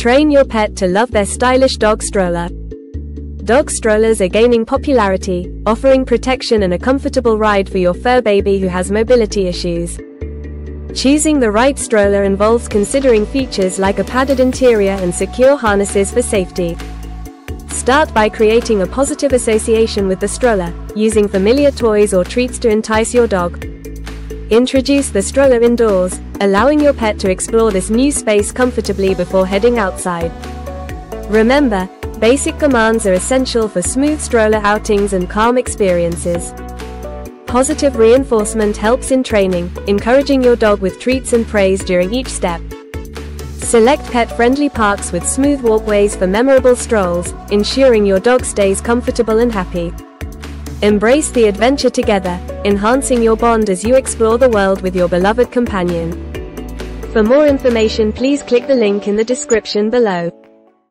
Train your pet to love their stylish dog stroller. Dog strollers are gaining popularity, offering protection and a comfortable ride for your fur baby who has mobility issues. Choosing the right stroller involves considering features like a padded interior and secure harnesses for safety. Start by creating a positive association with the stroller, using familiar toys or treats to entice your dog. Introduce the stroller indoors, allowing your pet to explore this new space comfortably before heading outside. Remember, basic commands are essential for smooth stroller outings and calm experiences. Positive reinforcement helps in training, encouraging your dog with treats and praise during each step. Select pet-friendly parks with smooth walkways for memorable strolls, ensuring your dog stays comfortable and happy. Embrace the adventure together, enhancing your bond as you explore the world with your beloved companion. For more information, please click the link in the description below.